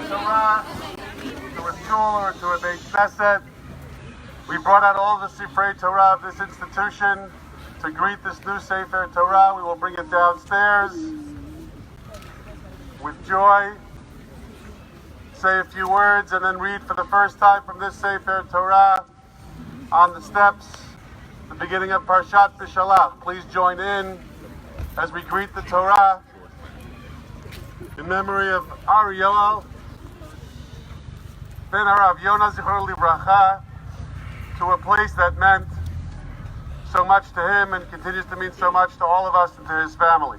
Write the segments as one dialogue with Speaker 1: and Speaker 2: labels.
Speaker 1: Torah to a shul or to a Beit Knesset. We brought out all the Sifrei Torah of this institution to greet this new Sefer Torah. We will bring it downstairs with joy, say a few words, and then read for the first time from this Sefer Torah on the steps, the beginning of Parshat B'Shalach. Please join in as we greet the Torah in memory of Ari Yoel ben Harav Yonah Zichor Livracha, to a place that meant so much to him and continues to mean so much to all of us and to his family.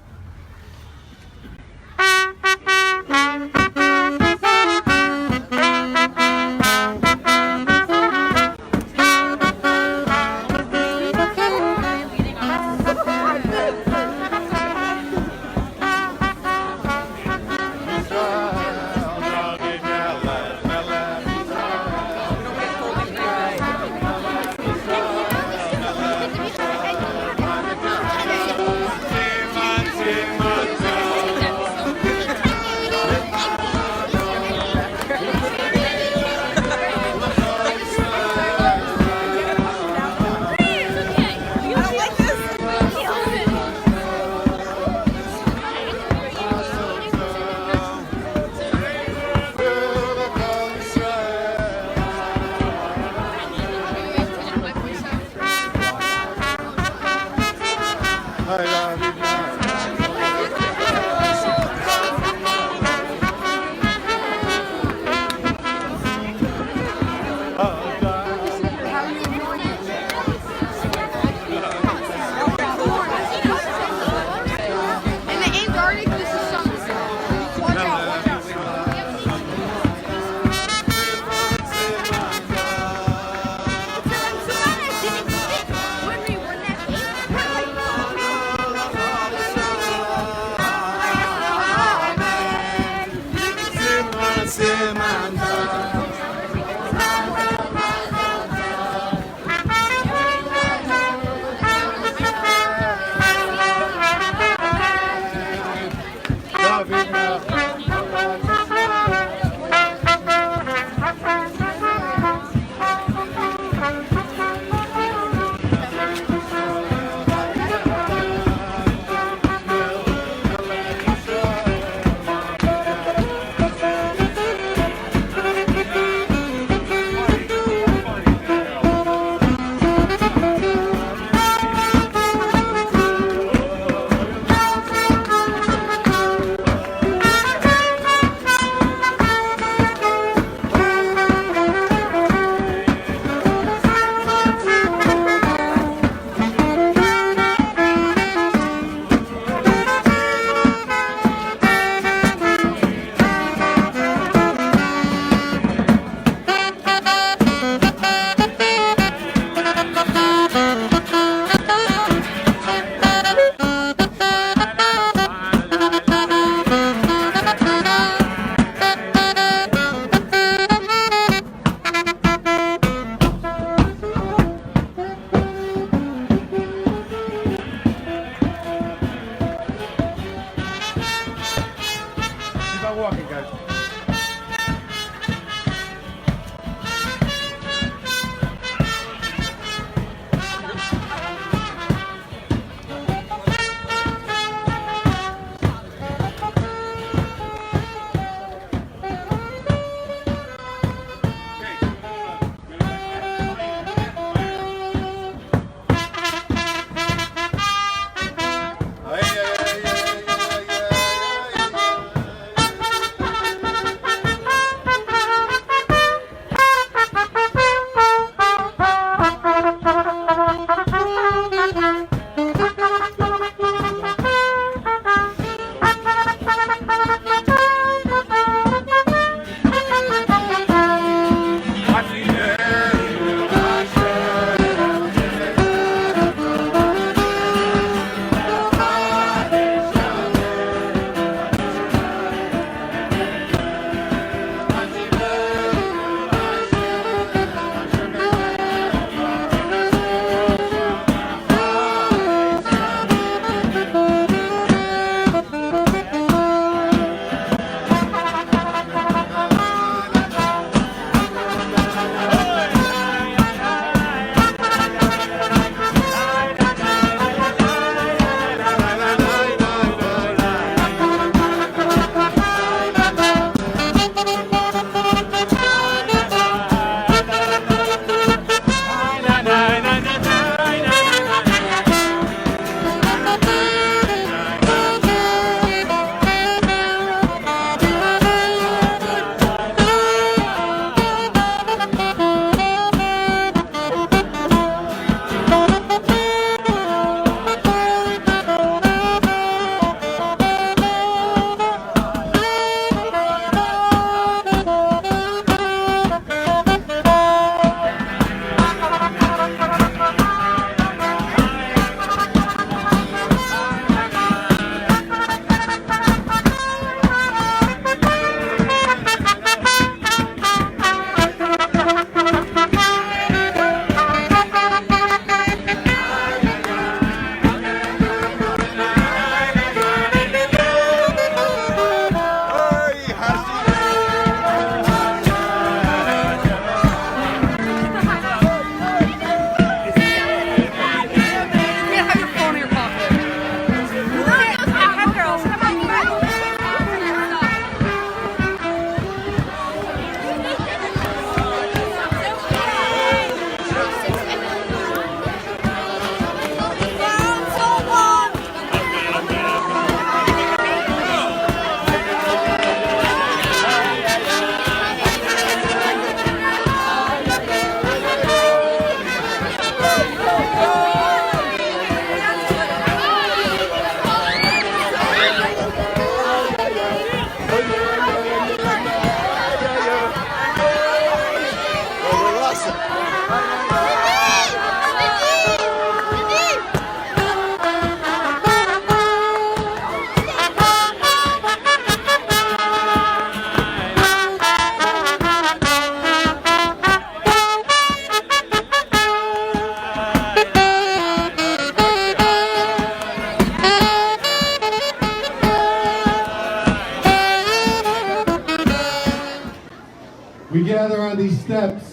Speaker 1: We gather on these steps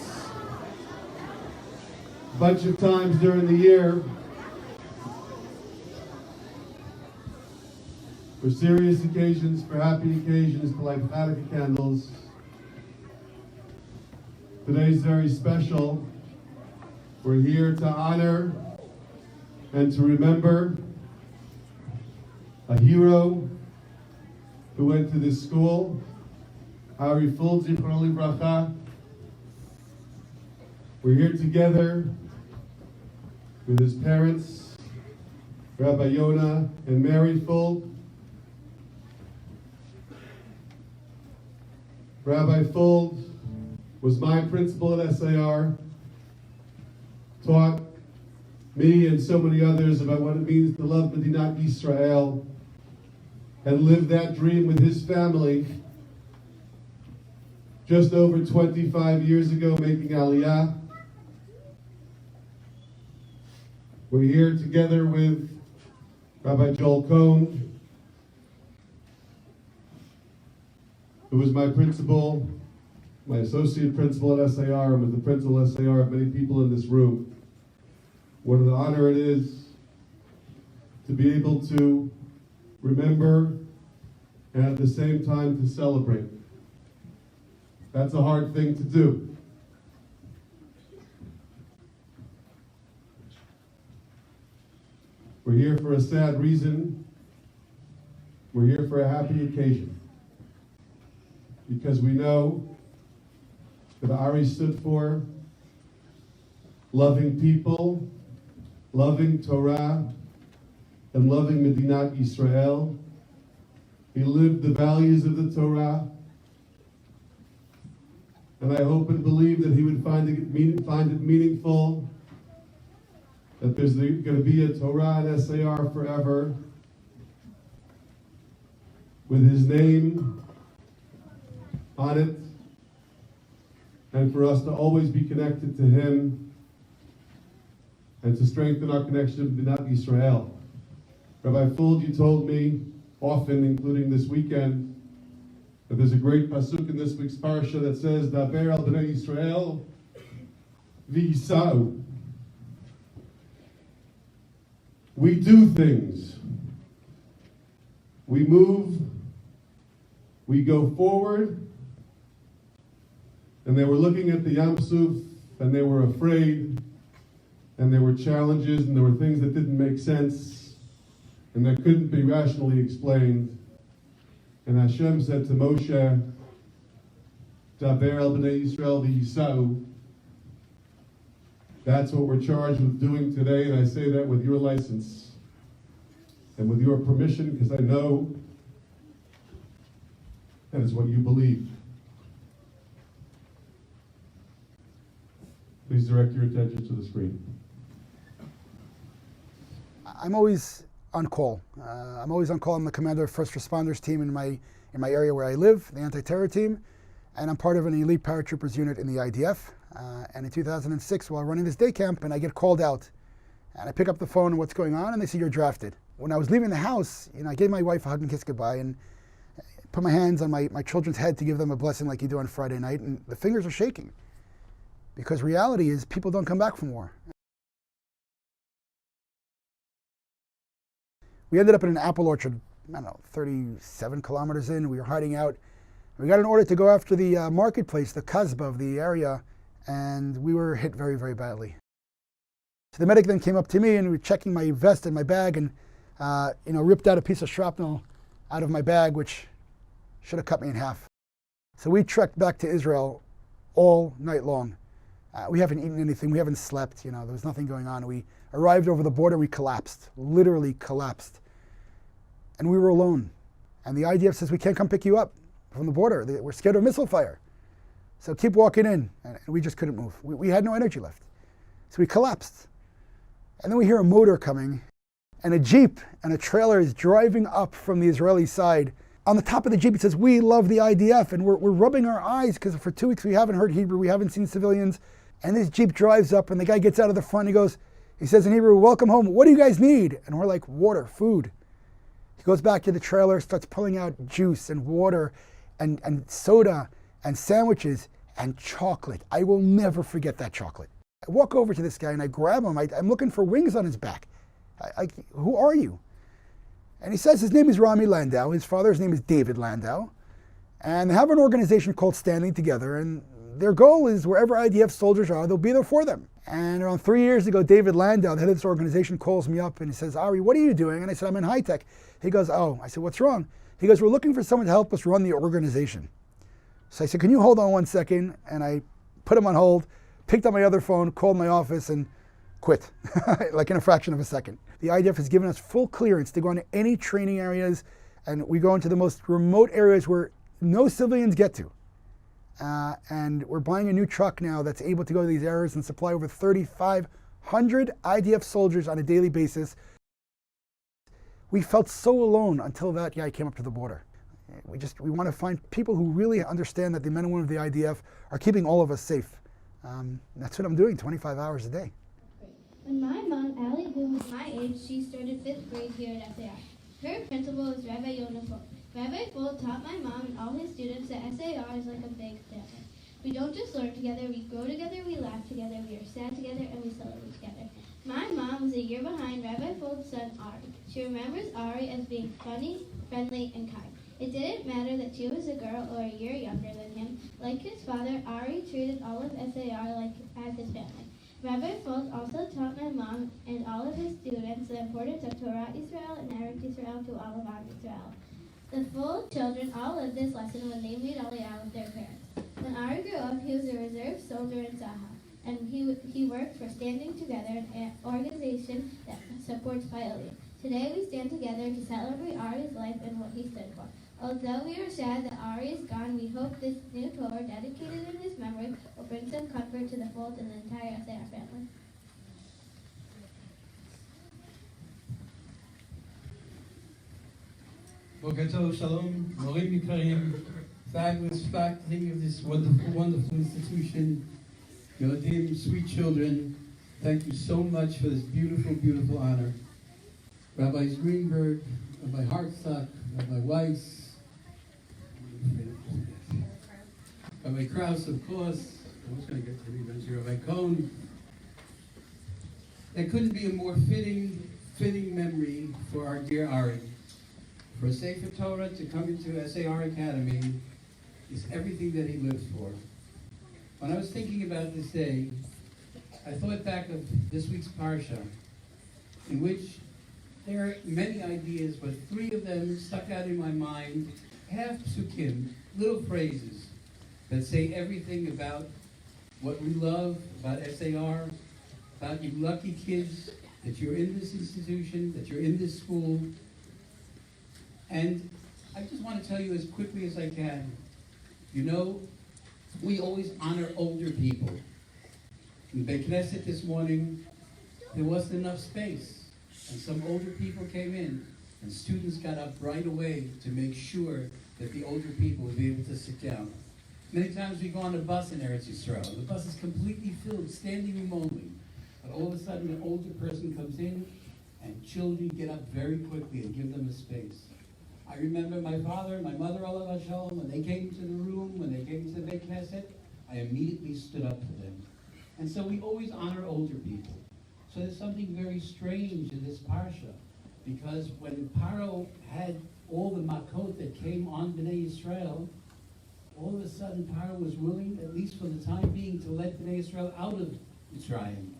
Speaker 1: a bunch of times during the year for serious occasions, for happy occasions, to light Hanukkah candles. Today's very special. We're here to honor and to remember a hero who went to this school, Fuld, Zichrono Livracha. We're here together with his parents, Rabbi Yonah and Mary Fuld. Rabbi Fuld was my principal at SAR, taught me and so many others about what it means to love Medinat Yisrael, and lived that dream with his family just over 25 years ago, making Aliyah. We're here together with Rabbi Joel Cohn, who was my principal, my associate principal at SAR, and was the principal at SAR of many people in this room. What an honor it is to be able to remember and at the same time to celebrate. That's a hard thing to do. We're here for a sad reason. We're here for a happy occasion. Because we know that Ari stood for loving people, loving Torah, and loving Medinat Yisrael. He lived the values of the Torah. And I hope and believe that he would find it meaningful, that there's going to be a Torah at SAR forever, with his name on it, and for us to always be connected to him, and to strengthen our connection to Medinat Yisrael. Rabbi Fuld, you told me often, including this weekend, that there's a great pasuk in this week's parsha that says, Daber al bnei Yisrael v'yisau. We do things. We move. We go forward. And they were looking at the Yam Suf, and they were afraid, and there were challenges, and there were things that didn't make sense, and that couldn't be rationally explained. And Hashem said to Moshe, Daber el bnei Yisrael v'yisau. That's what we're charged with doing today, and I say that with your license and with your permission, because I know that is what you believe. Please direct your attention to the screen.
Speaker 2: I'm always on call. I'm always on call. I'm the commander of first responders team in my area where I live, the anti-terror team, and I'm part of an elite paratroopers unit in the IDF. And in 2006, while running this day camp, and I get called out, and I pick up the phone, and what's going on? And they say, you're drafted. When I was leaving the house, I gave my wife a hug and kiss goodbye, and put my hands on my children's head to give them a blessing like you do on Friday night, and the fingers are shaking. Because reality is, people don't come back from war. We ended up in an apple orchard, 37 kilometers in. We were hiding out. We got an order to go after the marketplace, the kasbah of the area, and we were hit very, very badly. So the medic then came up to me, and we were checking my vest and my bag, and ripped out a piece of shrapnel out of my bag, which should have cut me in half. So we trekked back to Israel all night long. We haven't eaten anything. We haven't slept. There was nothing going on. We arrived over the border. We collapsed, literally collapsed. And we were alone. And the IDF says, we can't come pick you up from the border. We're scared of missile fire. So keep walking in. And we just couldn't move. We had no energy left. So we collapsed. And then we hear a motor coming, and a Jeep and a trailer is driving up from the Israeli side. On the top of the Jeep, it says, "We love the IDF," and we're rubbing our eyes because for 2 weeks we haven't heard Hebrew, we haven't seen civilians. And this Jeep drives up, and the guy gets out of the front, he says in Hebrew, "Welcome home. What do you guys need?" And we're like, "Water, food." He goes back to the trailer, starts pulling out juice and water and soda and sandwiches and chocolate. I will never forget that chocolate. I walk over to this guy and I grab him. I'm looking for wings on his back. Who are you? And he says his name is Rami Landau. His father's name is David Landau. And they have an organization called Standing Together. And their goal is wherever IDF soldiers are, they'll be there for them. And around 3 years ago, David Landau, the head of this organization, calls me up and he says, "Ari, what are you doing?" And I said, "I'm in high tech." He goes, "Oh." I said, "What's wrong?" He goes, "We're looking for someone to help us run the organization." So I said, "Can you hold on 1 second?" And I put him on hold, picked up my other phone, called my office, and quit, like in a fraction of a second. The IDF has given us full clearance to go into any training areas, and we go into the most remote areas where no civilians get to. And we're buying a new truck now that's able to go to these areas and supply over 3,500 IDF soldiers on a daily basis. We felt so alone until that guy came up to the border. We want to find people who really understand that the men and women of the IDF are keeping all of us safe. That's what I'm doing 25 hours a day.
Speaker 3: When my mom, Allie, who was my age, she started 5th grade here at SAR. Her principal was Rabbi Yonah Fuld. Rabbi Fuld taught my mom and all his students that SAR is like a big family. We don't just learn together, we grow together, we laugh together, we are sad together, and we celebrate together. My mom was a year behind Rabbi Fuld's son, Ari. She remembers Ari as being funny, friendly, and kind. It didn't matter that she was a girl or a year younger than him. Like his father, Ari treated all of SAR as his family. Rabbi Fuld also taught my mom and all of his students the importance of Torah Israel and Eretz Israel to all of Am Israel. The Fuld children all lived this lesson when they made Aliyah with their parents. When Ari grew up, he was a reserve soldier in Sahel, and he worked for Standing Together, an organization that supports Pa'alim. Today we stand together to celebrate Ari's life and what he stood for. Although we are sad that Ari is gone, we hope this new Torah dedicated in his memory will bring some comfort to the Fuld and the entire SAR family.
Speaker 4: Boker Tov, Shalom, Morim Yikarim, fabulous faculty of this wonderful, wonderful institution, Yodim, sweet children, thank you so much for this beautiful, beautiful honor. Rabbis Greenberg, Rabbi Hartsock, Rabbi Weiss, Rabbi Krause, of course, I was going to get to the events here, Rabbi Cohn. There couldn't be a more fitting memory for our dear Ari. For a Sefer Torah to come into SAR Academy is everything that he lives for. When I was thinking about this day, I thought back of this week's Parsha, in which there are many ideas, but 3 of them stuck out in my mind, half psukim, little phrases that say everything about what we love, about SAR, about you lucky kids, that you're in this institution, that you're in this school. And I just want to tell you as quickly as I can, you know, we always honor older people. In Beit Knesset this morning, there wasn't enough space. And some older people came in, and students got up right away to make sure that the older people would be able to sit down. Many times we go on a bus in Eretz Yisrael. The bus is completely filled, standing room only. But all of a sudden, an older person comes in, and children get up very quickly and give them a space. I remember my father and my mother, Olav Hashalom, when they came to the room, when they came to the Beit Knesset, I immediately stood up for them. And so we always honor older people. So there's something very strange in this parsha, because when Paro had all the makot that came on Bnei Yisrael, all of a sudden Paro was willing, at least for the time being, to let Bnei Yisrael out of Mitzrayim.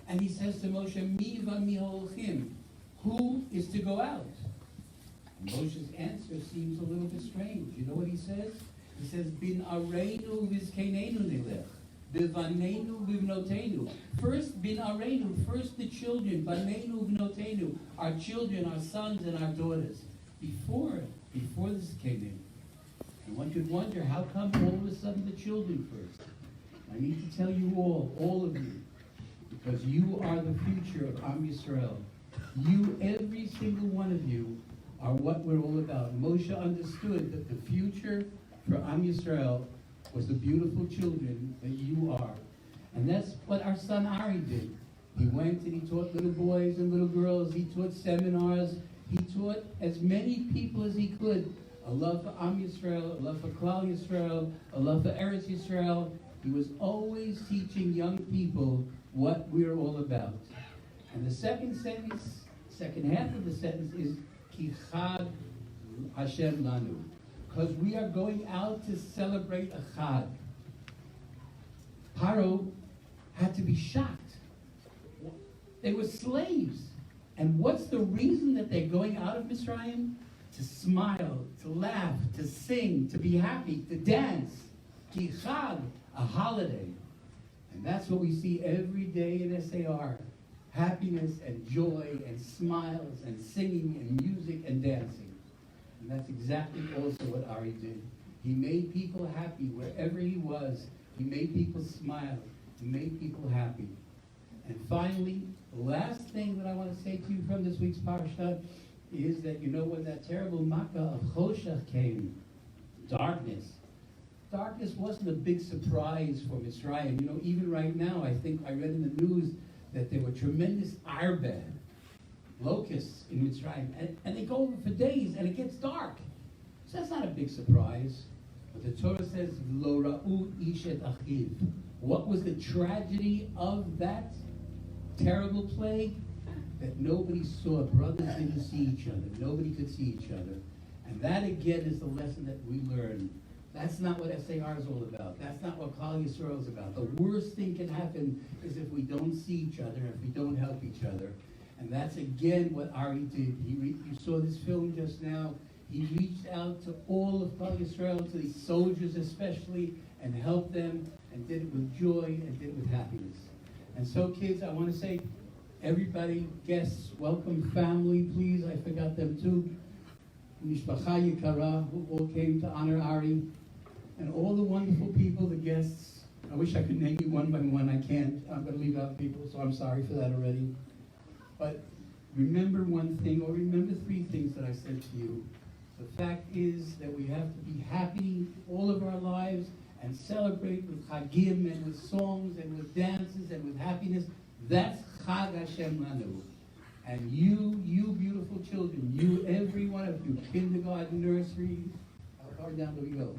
Speaker 4: And he says to Moshe, Mi v'mi holchim, who is to go out? And Moshe's answer seems a little bit strange. You know what he says? He says, Bin areinu v'zkeneinu nilech. B'vanenu v'vnotenu. First, bin areinu, first the children, banenu v'notenu, our children, our sons and our daughters. Before this came in. And one could wonder, how come all of a sudden the children first? I need to tell you all of you, because you are the future of Am Yisrael. You, every single one of you, are what we're all about. Moshe understood that the future for Am Yisrael was the beautiful children that you are. And that's what our son Ari did. He went and he taught little boys and little girls. He taught seminars. He taught as many people as he could a love for Am Yisrael, a love for Klal Yisrael, a love for Eretz Yisrael. He was always teaching young people what we're all about. And the second half of the sentence is Ki Chag Hashem Lanu, because we are going out to celebrate a Chag. Paro had to be shocked. They were slaves. And what's the reason that they're going out of Mitzrayim? To smile, to laugh, to sing, to be happy, to dance. Ki Chag, a holiday. And that's what we see every day in SAR. Happiness and joy and smiles and singing and music and dancing. And that's exactly also what Ari did. He made people happy wherever he was. He made people smile. He made people happy. And finally, the last thing that I want to say to you from this week's parasha is that, you know, when that terrible makkah of Choshech came, darkness wasn't a big surprise for Mitzrayim. You know, even right now, I think I read in the news that there were tremendous arbeh, locusts in Mitzrayim, and they go over for days, and it gets dark. So that's not a big surprise. But the Torah says, Lo ra'u ish et achiv. What was the tragedy of that terrible plague? That nobody saw. Brothers didn't see each other. Nobody could see each other. And that, again, is the lesson that we learn. That's not what SAR is all about. That's not what Klal Yisrael is about. The worst thing can happen is if we don't see each other, if we don't help each other. And that's, again, what Ari did. You saw this film just now. He reached out to all of Klal Yisrael, to these soldiers especially, and helped them, and did it with joy, and did it with happiness. And so, kids, I want to say, everybody, guests, welcome family, please. I forgot them too. Mishpacha Yikara, who all came to honor Ari, and all the wonderful people, the guests. I wish I could name you one by one. I can't. I'm going to leave out people, so I'm sorry for that already. But remember one thing, or remember three things that I said to you. The fact is that we have to be happy all of our lives and celebrate with chagim and with songs and with dances and with happiness. That's Chag Hashem Lanu. And you beautiful children, you, every one of you, kindergarten, nursery, how far down do we go?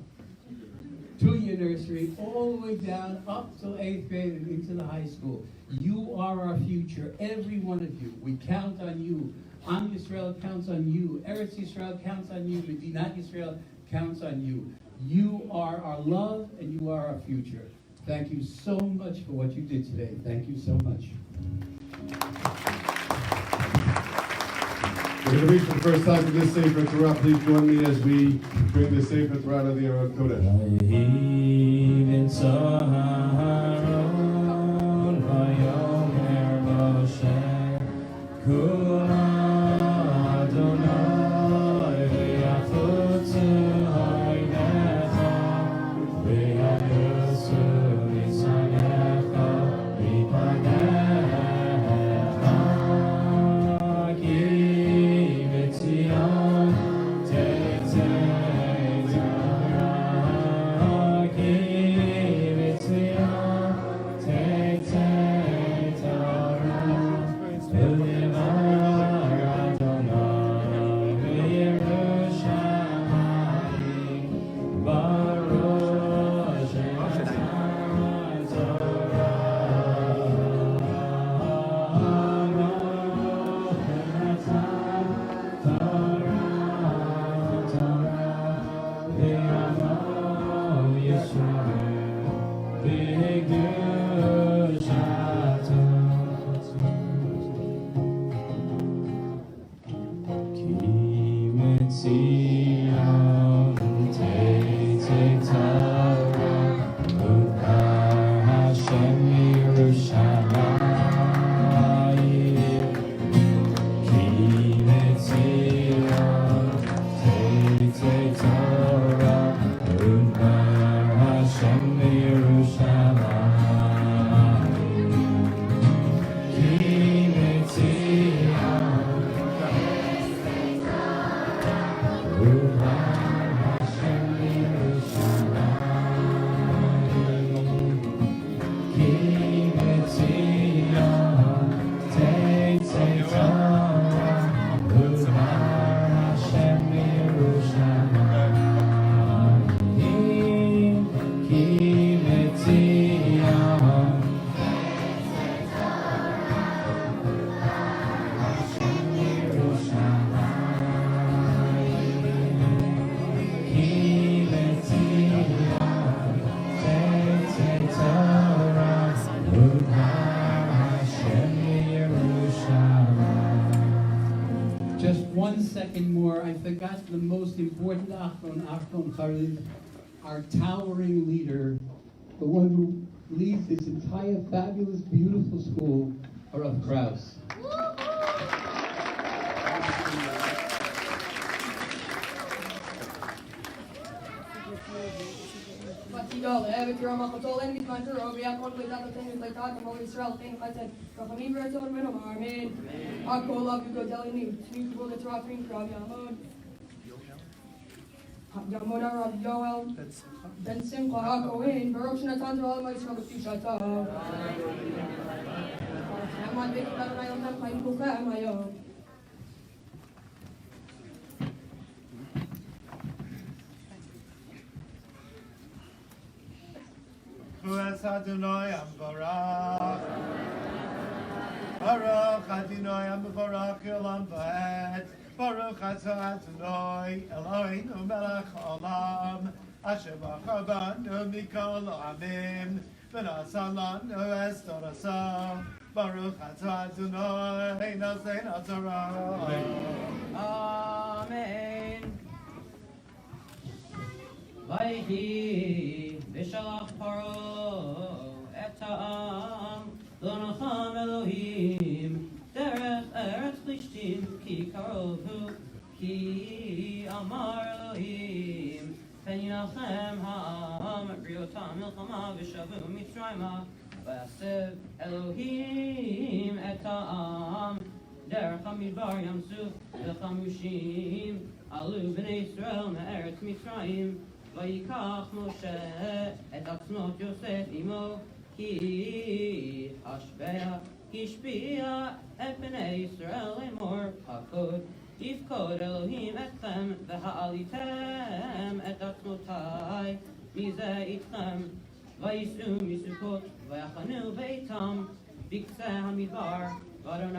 Speaker 4: 2-year nursery, all the way down up till 8th grade and into the high school. You are our future, every one of you. We count on you. Am Yisrael counts on you. Eretz Yisrael counts on you. Medinat Yisrael counts on you. You are our love and you are our future. Thank you so much for what you did today. Thank you so much.
Speaker 1: We're going to read for the first time in this Sefer Torah. Please join me as we bring the Sefer Torah to the Aron Kodesh.
Speaker 4: second more. I forgot the most important Achron Charid, our towering leader, the one who leads this entire fabulous, beautiful school, Rav Kraus.
Speaker 5: Y'all, every year I'm a total enemy man to Robbie. I can't play that thing like that. I'm always Israel thing. I said, Rachamim Bertzon Ben Omar, Amen. I call up you go telling me. New people get Rafin, Krav Yamod. Yamod Arab Yoel. Ben Simcha HaKohen. Baruch Shnatan to all my Israel Shishata. I'm not making that I don't have my Kuka and my own.
Speaker 6: Bless Adonai and Barak. Baruch Adonai and Barak Olam Va'ed. Baruch Adonai Eloheinu Melech Olam. Asher bachar banu mikol ha'amim. V'nasa lanu es toraso. Baruch Adonai Noseinu Torah.
Speaker 7: Amen. Vayhi v'shalach paro et ha'am lo nacham Elohim derech eretz plishtim ki karovu ki amar Elohim pen yinachem ha'am briotam milchama v'shavu mitzrayma v'yasev Elohim et ha'am derech hamidbar yamsuf v'chamushim alu b'nei Yisrael me'eretz Mitzrayim ויקח משה את עצמות יוסף עמו כי השפיע את בני ישראל לאמור פקוד יפקוד אלוהים אתכם והעליתם את עצמותי מזה איתכם וייסעו מסוכות ויחנו ביתם בקצה המדבר ואדוני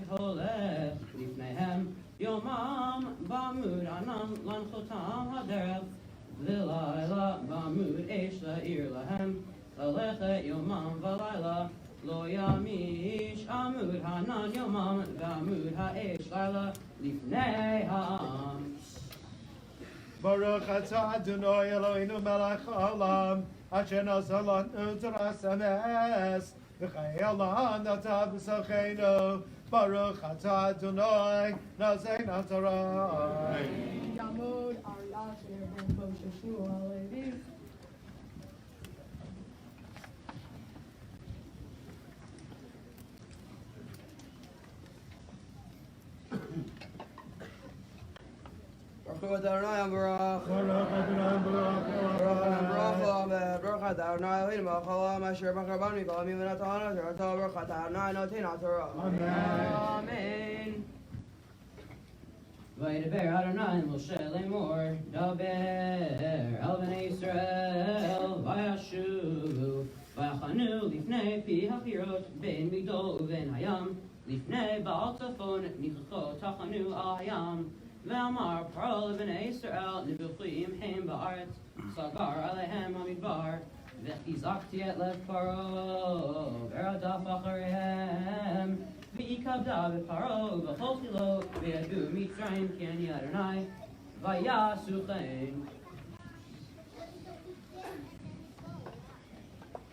Speaker 7: הולך לפניהם יומם בעמוד ענן להנחותם הדרך ולילה בעמוד אש להאיר להם ללכת יומם ולילה לא ימיש עמוד הענן יומם ועמוד האש לילה לפני העם.
Speaker 6: Baruch atah Adonai Eloheinu melech haolam asher nasa lanu toras emes v'chayei lan atah b'socheinu. Baruch atah Adonai Noseinu Torah.
Speaker 5: Yamod Ariasher Ben Moshe Shmuel Halevi. Baruch Adonai Baruch.
Speaker 6: Baruch Adonai Baruch.
Speaker 5: Baruch Amen. Baruch Adonai Eloheinu melech haolam asher bachar banu mikol ha'amim v'natan Torah. Baruch Adonai Noseinu Torah.
Speaker 7: Amen. וידבר אדוני משה לאמור דבר אל בני ישראל וישובו ויחנו לפני פי החירות בין מגדול ובין הים לפני בעל צפון ניחחו תחנו על הים ואמר פרעה לבני ישראל נבוכים הם בארץ סגר עליהם המדבר וחיזקתי את לב פרעה ורדף אחריהם ויקבדה בפרעה ובכל חילו וידעו מצרים כי אני אדוני ויעשו כן.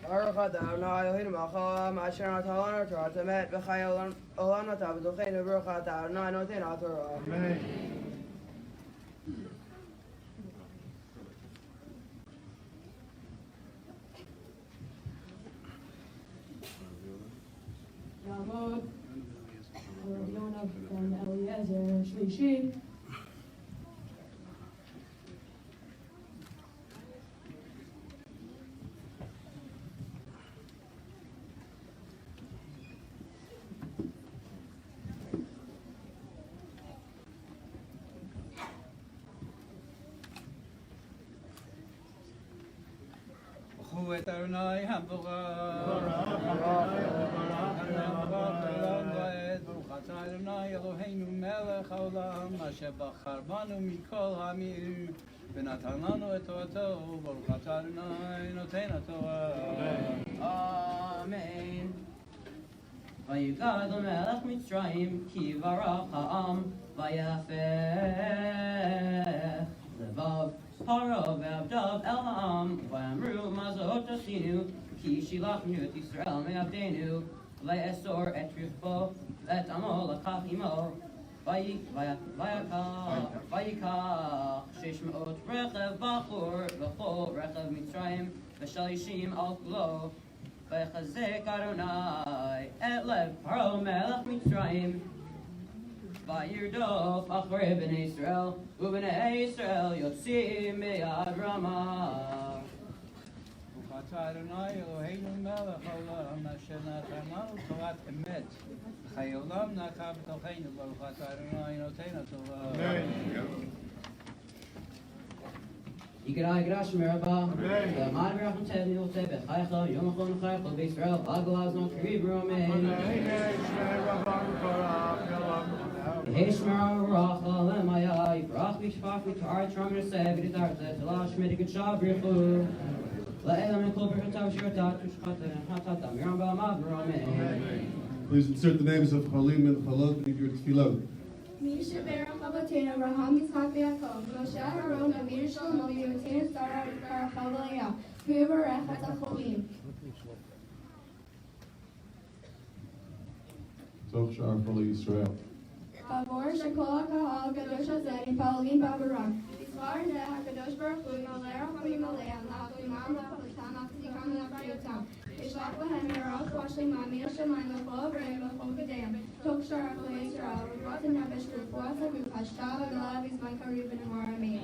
Speaker 5: Baruch Adonai Eloheinu melech haolam asher natan lanu Torah emet v'chayei olam natan b'tocheinu. Baruch Adonai Noseinu Torah.
Speaker 6: Amen.
Speaker 5: Yamod Yonah Ben Eliezer Shlishi.
Speaker 4: Baruch Adonai Baruch Adonai Eloheinu melech haolam asher bachar banu mikol ha'amim ונתן לנו את תורתו, ברוך אתה אדוני נותן התורה.
Speaker 7: Amen. ויגד המלך מצרים כי ברח העם ויהפך לבב פרעה ועבדיו אל העם ואמרו מה זאת עשינו כי שילחנו את ישראל מעבדנו ויאסור את רכבו ואת עמו לקח עמו ויקח 600 רכב בחור וכל רכב מצרים ושלישים על כולו ויחזק אדוני את לב פרעה מלך מצרים וירדוף אחרי בני ישראל ובני ישראל יוצאים מיד רמה
Speaker 8: אתה אדוני אלוהינו מלך העולם אשר נתנו תורת אמת חיי עולם נקם בתוכנו ברוך אתה אדוני נותן הטובה.
Speaker 7: יקרא שמר הבא, ועמד ברחם תבני רוצה בחייך יום אחרון חייך בישראל והגולה זמן קריב רומם. יהי שמר הרוח למיה יפרח וישפך ותאר תרם ונשא ותתארת תלה שמי תקדשה ברכו. לאלה מן כל ברכותיו שירתה תושחתה נחתה מירם בעמד ברומם.
Speaker 1: Please insert the names of Cholim and Cholot into your tefillot.
Speaker 3: Misha Berach Avatena, Abraham Yitzchak Yaakov, Moshe Aaron, Amir Shlomo, Yotin Sarah, Karachavaya, Huberach HaTacholim.
Speaker 1: Toch Shar Choli Yisrael.
Speaker 3: Favor Shekol HaKahal, Kadosh Hazeh, Palim Babarak. Yisrael Zeh, HaKadosh Baruch Hu, Yoleh Rachamim Aleim, La'atimam, La'achlitam, La'achzikam, La'abriyotam. ישלח בהם מראות ושלימה מן השמיים לכל עבריהם ולכל גדיהם. תוך שרח לישראל, רפואת הנפש ורפואת הגוף, השתא וגלה בזמן קריב ונאמר אמן.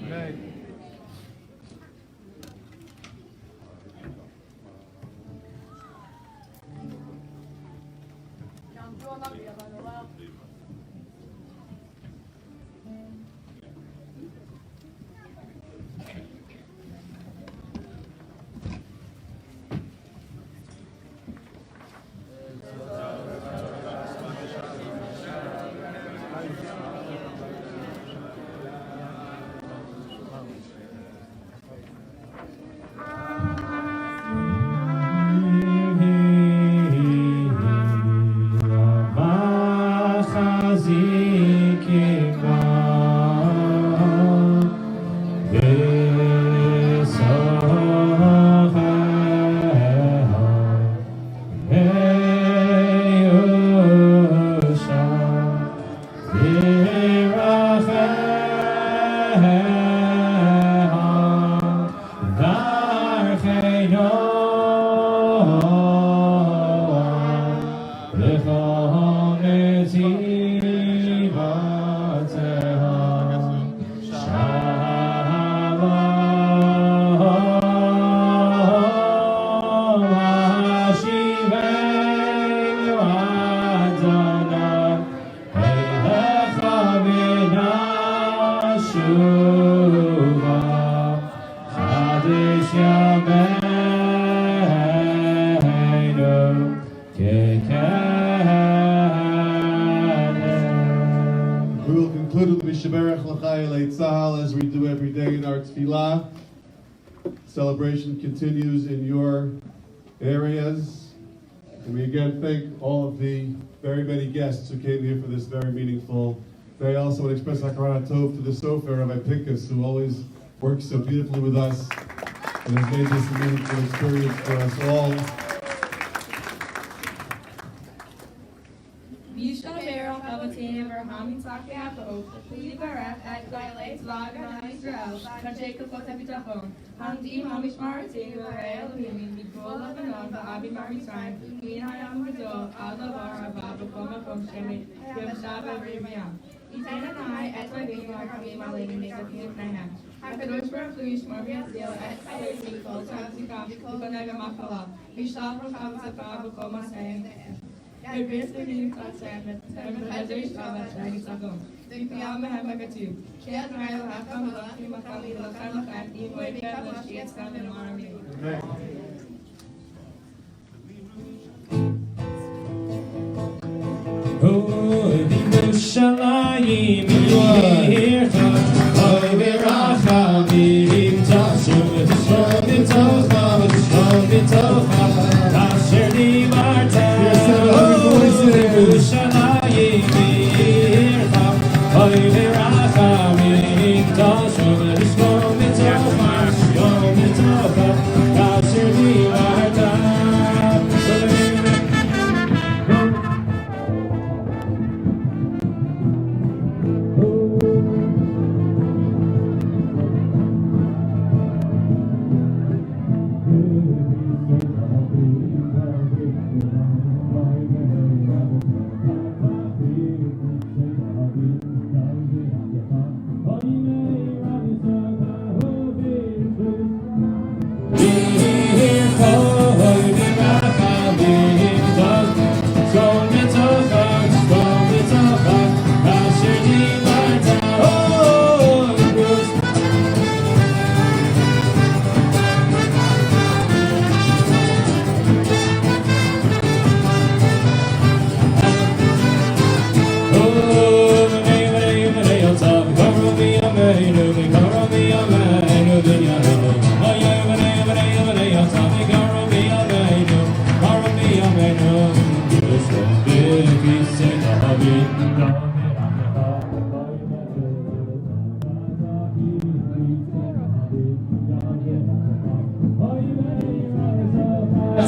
Speaker 1: As we do every day in our tefillah. Celebration continues in your areas. And we again thank all of the very many guests who came here for this very meaningful day. I also want to express Hakarat Tov to the Sofer, Rabbi Pinkus, who always works so beautifully with us and has made this a meaningful experience for us all.
Speaker 5: Abraham Yitzchak Yaakov, Yivarach at Gailet Lag Israel, Jacob Potapitachon, Handim Hamishmarati, Elohim, Mikol Lebanon, Ba'abi Maritzrayim, Min Hayam Gadol, Adavar Abba, B'Kom Shemit, Yevshab Rivayam. Itanai, et Vavim, Harkamim, Alim, Nezakim, Nahem. HaKadosh Baruch Hu Yishmor V'Yatzil, et Chayei Mikol, Tzavzikam, V'Konega Machala, V'Shav Racham Tzapah, V'Kom Asayim. Der beste Liebkratzer mit Hadish Rabat Nagisagom. Die Piame Hamagatiu. Kiat Rail Hakam Laki Makali Lakam and Iway Kabash Yetzam and Army.
Speaker 9: Yerushalayim Yircha Ovirachamim Tashu Tishon B'tocha Tishon B'tocha Asher Divarta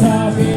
Speaker 9: Happy